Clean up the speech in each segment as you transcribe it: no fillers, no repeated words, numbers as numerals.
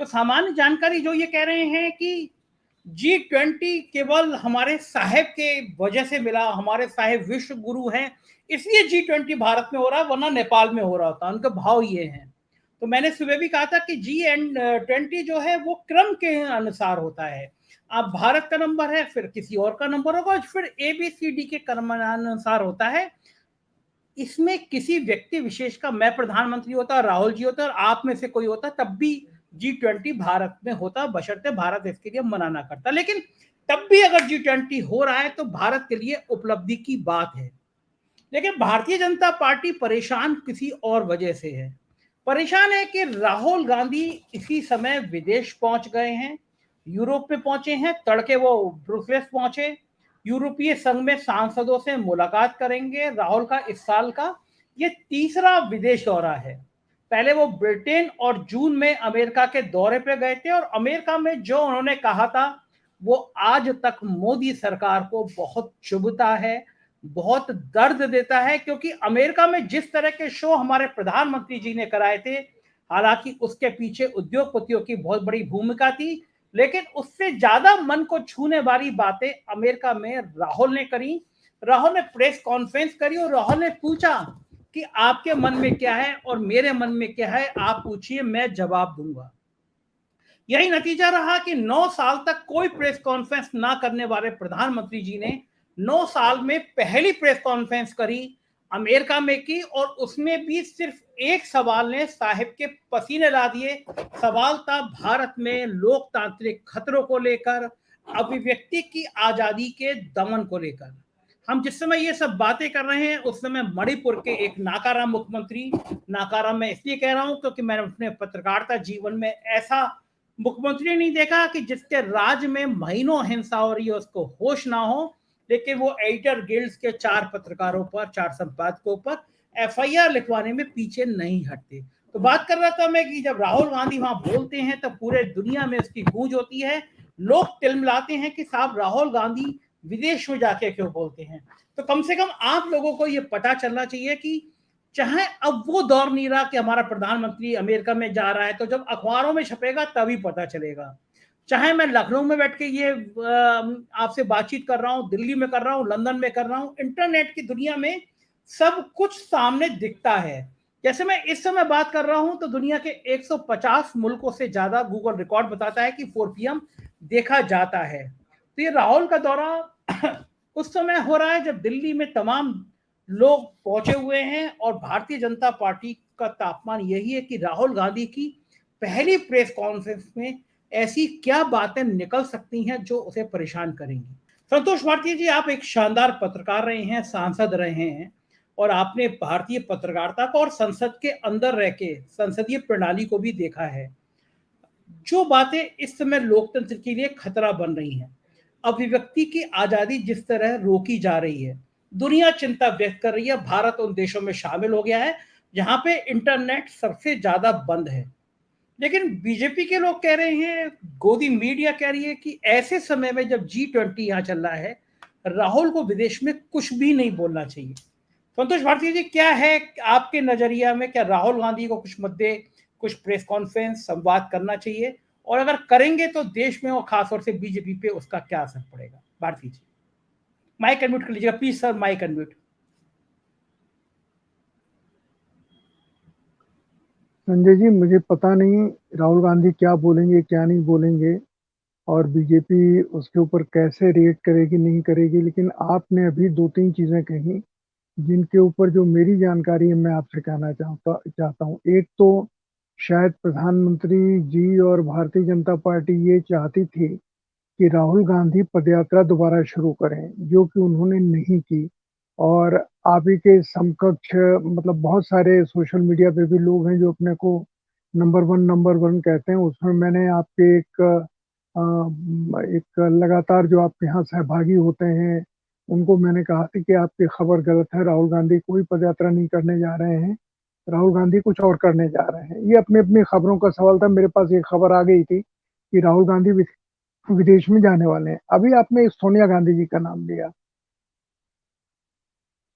तो सामान्य जानकारी जो ये कह रहे हैं कि G20 केवल हमारे साहेब के वजह से मिला, हमारे साहेब विश्व गुरु हैं, इसलिए G20 भारत में हो रहा है, वरना नेपाल में हो रहा होता। उनके भाव ये हैं। तो मैंने सुबह भी कहा था कि G20 जो है वो क्रम के अनुसार होता है। अब भारत का नंबर है, फिर किसी और का नंबर होगा, फिर ABCD के क्रमानुसार होता है। इसमें किसी व्यक्ति विशेष का, मैं प्रधानमंत्री होता, राहुल जी होता और आप में से कोई होता, तब भी G20 भारत में होता, बशर्ते भारत इसके लिए मना ना करता। लेकिन तब भी अगर G20 हो रहा है तो भारत के लिए उपलब्धि की बात है। लेकिन भारतीय जनता पार्टी परेशान किसी और वजह से है। परेशान है कि राहुल गांधी इसी समय विदेश पहुंच गए हैं, यूरोप में पहुंचे हैं, तड़के वो ब्रुसेल्स पहुंचे, यूरोपीय संघ में सांसदों से मुलाकात करेंगे। राहुल का इस साल का ये तीसरा विदेश दौरा है। पहले वो ब्रिटेन और जून में अमेरिका के दौरे पे गए थे और अमेरिका में जो उन्होंने कहा था वो आज तक मोदी सरकार को बहुत चुभता है, बहुत दर्द देता है, क्योंकि अमेरिका में जिस तरह के शो हमारे प्रधानमंत्री जी ने कराए थे, हालांकि उसके पीछे उद्योगपतियों की बहुत बड़ी भूमिका थी, लेकिन उससे ज्यादा मन को छूने वाली बातें अमेरिका में राहुल ने करी। राहुल ने प्रेस कॉन्फ्रेंस करी और राहुल ने पूछा कि आपके मन में क्या है और मेरे मन में क्या है, आप पूछिए, मैं जवाब दूंगा। यही नतीजा रहा कि 9 साल तक कोई प्रेस कॉन्फ्रेंस ना करने वाले प्रधानमंत्री जी ने 9 साल में पहली प्रेस कॉन्फ्रेंस करी, अमेरिका में की, और उसमें भी सिर्फ एक सवाल ने साहिब के पसीने ला दिए। सवाल था भारत में लोकतांत्रिक खतरों को लेकर, अभिव्यक्ति की आजादी के दमन को लेकर। हम जिस समय ये सब बातें कर रहे हैं उस समय मणिपुर के एक नाकाराम मुख्यमंत्री, नाकाराम मैं इसलिए कह रहा हूं क्योंकि मैंने अपने पत्रकारिता जीवन में ऐसा मुख्यमंत्री नहीं देखा कि जिसके राज्य में महीनों हिंसा हो रही है उसको होश ना हो, लेकिन वो एडिटर गिल्ड्स के 4 पत्रकारों पर, 4 संपादकों पर FIR लिखवाने में पीछे नहीं हटते। तो बात कर रहा था मैं कि जब राहुल गांधी वहां बोलते हैं तो पूरे दुनिया में उसकी गूंज होती है, लोग तिलमिलाते हैं कि साहब राहुल गांधी विदेश में जाके क्यों बोलते हैं। तो कम से कम आप लोगों को ये पता चलना चाहिए कि चाहे अब वो दौर नहीं रहा कि हमारा प्रधानमंत्री अमेरिका में जा रहा है, तो जब अखबारों में छपेगा तभी पता चलेगा। चाहे मैं लखनऊ में बैठ के ये आपसे बातचीत कर रहा हूं, दिल्ली में कर रहा हूं, लंदन में कर रहा हूं, इंटरनेट की दुनिया में सब कुछ सामने दिखता है। जैसे मैं इस समय बात कर रहा हूं तो दुनिया के 150 मुल्कों से ज्यादा गूगल रिकॉर्ड बताता है कि 4 PM देखा जाता है। तो ये राहुल का दौरा उस समय हो रहा है जब दिल्ली में तमाम लोग पहुंचे हुए हैं, और भारतीय जनता पार्टी का तापमान यही है कि राहुल गांधी की पहली प्रेस कॉन्फ्रेंस में ऐसी क्या बातें निकल सकती हैं जो उसे परेशान करेंगी। संतोष भारती जी, आप एक शानदार पत्रकार रहे हैं, सांसद रहे हैं, और आपने भारतीय पत्रकारिता को और संसद के अंदर रह के संसदीय प्रणाली को भी देखा है। जो बातें इस समय लोकतंत्र के लिए खतरा बन रही हैं, अभिव्यक्ति की आजादी जिस तरह रोकी जा रही है, दुनिया चिंता व्यक्त कर रही है। भारत उन देशों में शामिल हो गया है जहां पे इंटरनेट सबसे ज्यादा बंद है। लेकिन बीजेपी के लोग कह रहे हैं, गोदी मीडिया कह रही है कि ऐसे समय में जब G20 यहां चल रहा है, राहुल को विदेश में कुछ भी नहीं बोलना चाहिए। संतोष भारती जी, क्या है आपके नजरिया में, क्या राहुल गांधी को कुछ मुद्दे, कुछ प्रेस कॉन्फ्रेंस, संवाद करना चाहिए, और अगर करेंगे तो देश में और खासतौर से बीजेपी पे उसका क्या असर पड़ेगा? भारती जी, माइक अनम्यूट कर लीजिएगा please sir, mic unmute. Sanjay ji, मुझे पता नहीं राहुल गांधी क्या बोलेंगे क्या नहीं बोलेंगे और बीजेपी उसके ऊपर कैसे रिएक्ट करेगी नहीं करेगी, लेकिन आपने अभी 2-3 चीजें कही जिनके ऊपर जो मेरी जानकारी है मैं आपसे कहना चाहता हूँ। एक तो शायद प्रधानमंत्री जी और भारतीय जनता पार्टी ये चाहती थी कि राहुल गांधी पदयात्रा दोबारा शुरू करें, जो कि उन्होंने नहीं की। और आप ही के समकक्ष मतलब बहुत सारे सोशल मीडिया पे भी लोग हैं जो अपने को नंबर 1 कहते हैं। उसमें मैंने आपके एक लगातार जो आपके यहाँ सहभागी होते हैं उनको मैंने कहा था कि आपकी खबर गलत है, राहुल गांधी कोई पदयात्रा नहीं करने जा रहे हैं, राहुल गांधी कुछ और करने जा रहे हैं। ये अपनी अपनी खबरों का सवाल था। मेरे पास एक खबर आ गई थी कि राहुल गांधी विदेश में जाने वाले हैं। अभी आपने सोनिया गांधी जी का नाम लिया।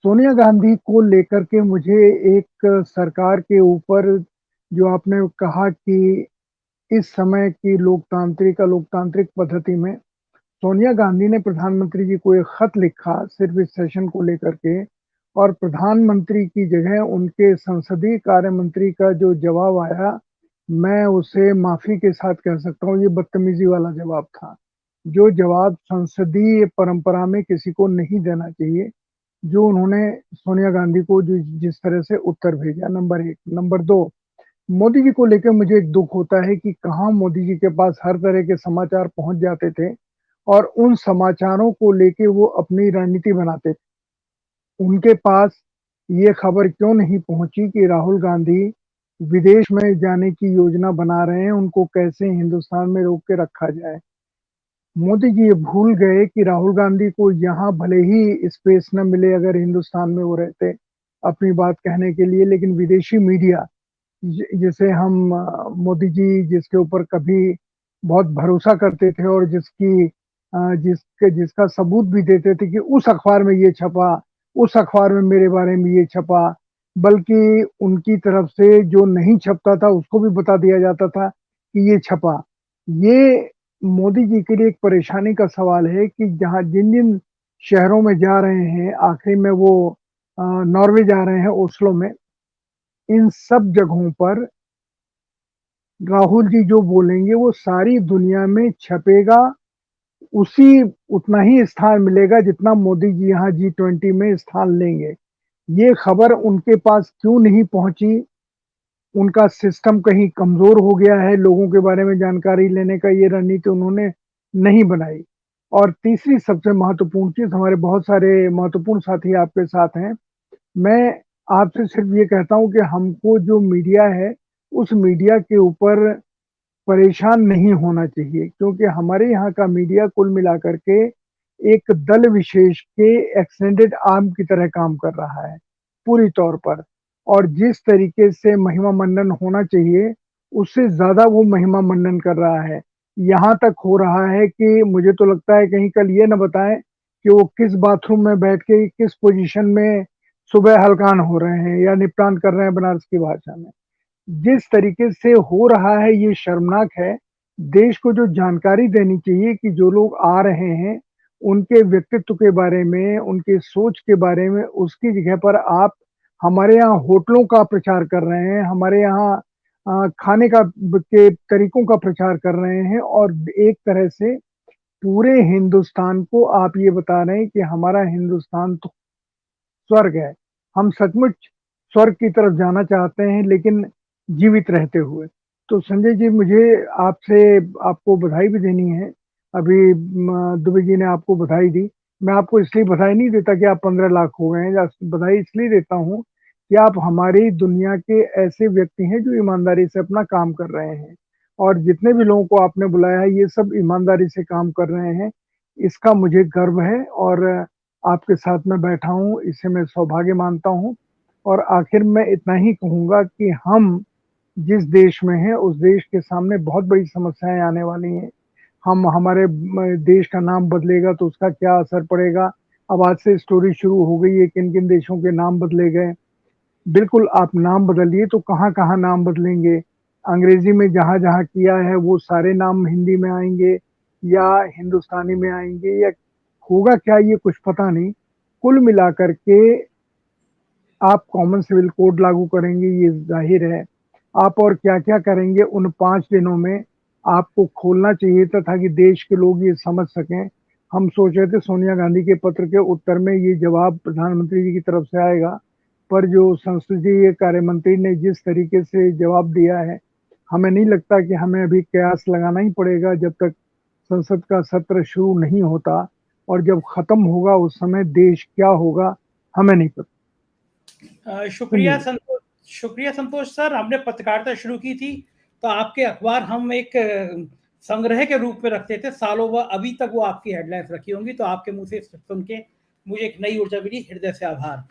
सोनिया गांधी को लेकर के मुझे एक सरकार के ऊपर जो आपने कहा कि इस समय की लोकतांत्रिक पद्धति में सोनिया गांधी ने प्रधानमंत्री जी को एक खत लिखा सिर्फ इस सेशन को लेकर के, और प्रधानमंत्री की जगह उनके संसदीय कार्य मंत्री का जो जवाब आया, मैं उसे माफी के साथ कह सकता हूँ, ये बदतमीजी वाला जवाब था। जो जवाब संसदीय परंपरा में किसी को नहीं देना चाहिए, जो उन्होंने सोनिया गांधी को जो जिस तरह से उत्तर भेजा, नंबर 1। नंबर 2, मोदी जी को लेकर मुझे एक दुख होता है कि कहाँ मोदी जी के पास हर तरह के समाचार पहुंच जाते थे और उन समाचारों को लेके वो अपनी रणनीति बनाते थे। उनके पास ये खबर क्यों नहीं पहुंची कि राहुल गांधी विदेश में जाने की योजना बना रहे हैं, उनको कैसे हिंदुस्तान में रोक के रखा जाए। मोदी जी ये भूल गए कि राहुल गांधी को यहाँ भले ही स्पेस न मिले अगर हिंदुस्तान में वो रहते अपनी बात कहने के लिए, लेकिन विदेशी मीडिया जिसे हम मोदी जी जिसके ऊपर कभी बहुत भरोसा करते थे और जिसका सबूत भी देते थे कि उस अखबार में ये छपा, उस अखबार में मेरे बारे में ये छपा, बल्कि उनकी तरफ से जो नहीं छपता था उसको भी बता दिया जाता था कि ये छपा। ये मोदी जी के लिए एक परेशानी का सवाल है कि जहाँ जिन-जिन शहरों में जा रहे हैं, आखिरी में वो नॉर्वे जा रहे हैं, ओस्लो में, इन सब जगहों पर राहुल जी जो बोलेंगे वो सारी दुनिया में छपेगा, उसी उतना ही स्थान मिलेगा जितना मोदी जी यहाँ G20 में स्थान लेंगे। ये खबर उनके पास क्यों नहीं पहुँची? उनका सिस्टम कहीं कमज़ोर हो गया है, लोगों के बारे में जानकारी लेने का ये रणनीति उन्होंने नहीं बनाई। और तीसरी सबसे महत्वपूर्ण चीज़, हमारे बहुत सारे महत्वपूर्ण साथी आपके साथ हैं। मैं आपसे सिर्फ ये कहता हूँ कि हमको जो मीडिया है, उस मीडिया के ऊपर परेशान नहीं होना चाहिए, क्योंकि हमारे यहाँ का मीडिया कुल मिलाकर के एक दल विशेष के एक्सटेंडेड आर्म की तरह काम कर रहा है, पूरी तौर पर। और जिस तरीके से महिमा मंडन होना चाहिए, उससे ज़्यादा वो महिमा मंडन कर रहा है। यहाँ तक हो रहा है कि मुझे तो लगता है कहीं कल ये ना बताएँ कि वो किस बाथरूम में बैठ के किस पोज़ीशन में सुबह हलकान हो रहे हैं या निपटान कर रहे हैं बनारस की भाषा में। जिस तरीके से हो रहा है ये शर्मनाक है। देश को जो जानकारी देनी चाहिए कि जो लोग आ रहे हैं, उनके व्यक्तित्व के बारे में, उनके सोच के बारे में, उसकी जगह पर आप हमारे यहाँ होटलों का प्रचार कर रहे हैं, हमारे यहाँ खाने का के तरीकों का प्रचार कर रहे हैं और एक तरह से पूरे हिंदुस्तान को आप ये बता रहे हैं कि हमारा हिंदुस्तान तो स्वर्ग है। हम सचमुच स्वर्ग की तरफ जाना चाहते हैं, लेकिन जीवित रहते हुए। तो संजय जी, मुझे आपसे आपको बधाई भी देनी है। अभी दुबे जी ने आपको बधाई दी। मैं आपको इसलिए बधाई नहीं देता कि आप 15 लाख हो गए हैं, बधाई इसलिए देता हूँ कि आप हमारी दुनिया के ऐसे व्यक्ति हैं जो ईमानदारी से अपना काम कर रहे हैं। और जितने भी लोगों को आपने बुलाया है, ये सब ईमानदारी से काम कर रहे हैं। इसका मुझे गर्व है और आपके साथ में बैठा हूँ, इसे मैं सौभाग्य मानता हूँ। और आखिर में इतना ही कहूँगा कि हम जिस देश में हैं, उस देश के सामने बहुत बड़ी समस्याएँ आने वाली हैं। हमारे देश का नाम बदलेगा तो उसका क्या असर पड़ेगा? अब आज से स्टोरी शुरू हो गई है, किन-किन देशों के नाम बदले गए। बिल्कुल, आप नाम बदलिए तो कहाँ-कहाँ नाम बदलेंगे? अंग्रेज़ी में जहाँ-जहाँ किया है, वो सारे नाम हिंदी में आएँगे या हिंदुस्तानी में आएँगे या होगा क्या, ये कुछ पता नहीं। कुल मिलाकर के आप कॉमन सिविल कोड लागू करेंगे, ये ज़ाहिर है। आप और क्या-क्या करेंगे उन 5 दिनों में, आपको खोलना चाहिए था ताकि देश के लोग ये समझ सकें। हम सोच रहे थे सोनिया गांधी के पत्र के उत्तर में ये जवाब प्रधानमंत्री जी की तरफ से आएगा, पर जो संसदीय कार्य मंत्री ने जिस तरीके से जवाब दिया है, हमें नहीं लगता कि हमें अभी कयास लगाना ही पड़ेगा जब तक संसद का सत्र शुरू नहीं होता, और जब खत्म होगा उस समय देश क्या होगा, हमें नहीं पता। शुक्रिया संतोष, शुक्रिया संतोष सर। हमने पत्रकारिता शुरू की थी तो आपके अखबार हम एक संग्रह के रूप में रखते थे सालों, व अभी तक वो आपकी हेडलाइंस रखी होंगी, तो आपके मुंह से सुन के मुझे एक नई ऊर्जा मिली। हृदय से आभार।